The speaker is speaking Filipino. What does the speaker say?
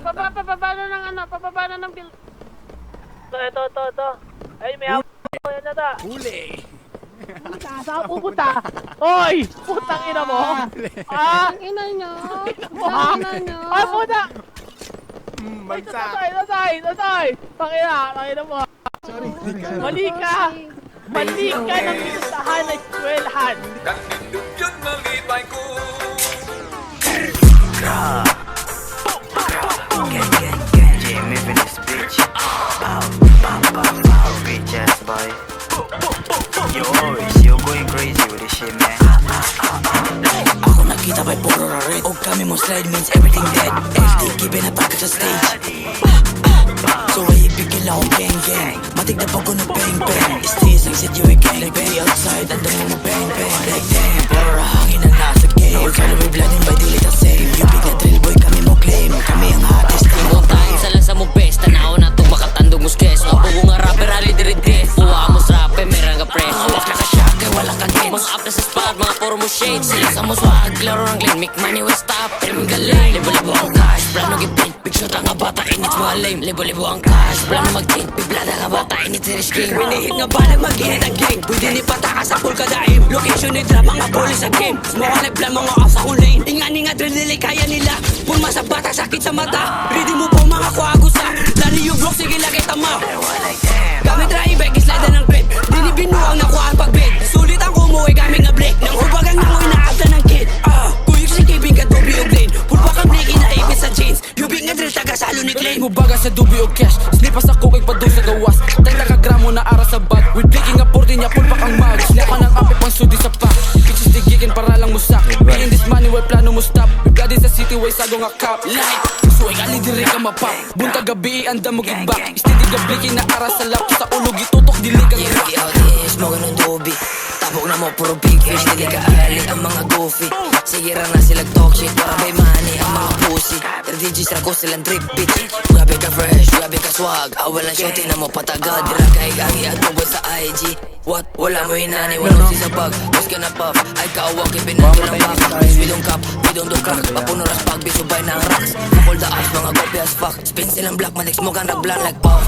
Pababa na ng ano, pababa na ng bil... Ito. Ay, may ako. Yan na ta. Huli! Saan pupunta? Hoy! Putang ina mo! Ah! Ang ina nyo. Ah! Ang ina nyo. Ay, puta! Bagsak! Tangina mo. Sorry, Mali ka! Mali ka ng pinustahan na eskwelahan! Nandindugyan malibay ko. Jimmy in this bitch. Pow, bitch ass boy. Yo, is you going crazy with this shit, man? Ako nakita by puro red. Og kami mo slide means everything dead. LD given attack sa stage. So ay ipigil akong gang. Matig na pag na bang. Stays ang sit you a gang. Like baby outside, ang damo mo bang. Like damn, puro hangin na nasa game. All kind of we bloodin by delete the same. You big na drill boy, kami mo claim. Kami ang hottest team. Kung tayo sa lang sa mong best, tanaw na itong makatandong mo skes. Ako nga rapper, ali dire-dire. Puwa mo sa rapper, meron ka press. Awas ka ka-shock, kay wala ka gets. Mga up na sa spot, mga puro mo shades. Sila sa mo swag, laro ng clean. Make money will stop, pero may galing. Libo-libo ang cash, plano gipin. Big shot ang bata, inits mga lame. Libo-libo ang cash, plano mag-think. Biblada nga bata, inits series king. Binihit nga balag mag-init ang gang. Pwede ni pataka sa pool kadaim. Location ni drama nga police sa game. Smoke like plan mga off sa kong lane. Ingani nga drill nila kaya nila. Pulma sa bata, sakit sa mata. Ready mo po mga kuagusa. Lali yung block, sige lagay tama. Gamit rai bag, slide ng grip. Dinibinuang nakuhaan pag-bid. Sulit ang kumuwi, gamit nga break. Nang hubagang na ko inaabda ng kid. Kuyog si kibing ka dubi o blade. Pulpa kang break, inaipit sa jeans. Yubing nga drill, taga-salo ni Clay. Mubaga sa dubi o cash. Slipas ako kay padung sa gawas. 30 gramo na ara sa bag. With breaking up 40 niya, pulpa kang mag. Snapa ng api pang sudi sa pack. Bitches digikin para lang musak. Being this money, well plano mo stop. We got this sa city, way sago nga cap. Light, suway gali diri ka mapap. Buntag gabi, anda mo gigbak. Istindi gablikin na ara sa lap. Sa ulo gitutok, dili kang Yeah, we out here, smoking on doobie. Tapok na mo, puro big fish. Dili ka ali, ang mga goofy. Sige na sila talk shit. Para may money, ang mga pussy. RDGs, rago silang trip, bitch. Grabe ka fresh, grabe ka swag. Awalan shooting na mo patagad. Dira ka igagi at tubod sa IG. What? Wala mo hinani, wala si sa bag. Boss ka na puff, ay kaawak, ipinando ng back. Bitch, we don't cap, we don't do crack. Papuno ras pag, bisubay ng racks. Hold the ass, mga copy as fuck. Spin silang black, matik smoke ang rag-blank like puff.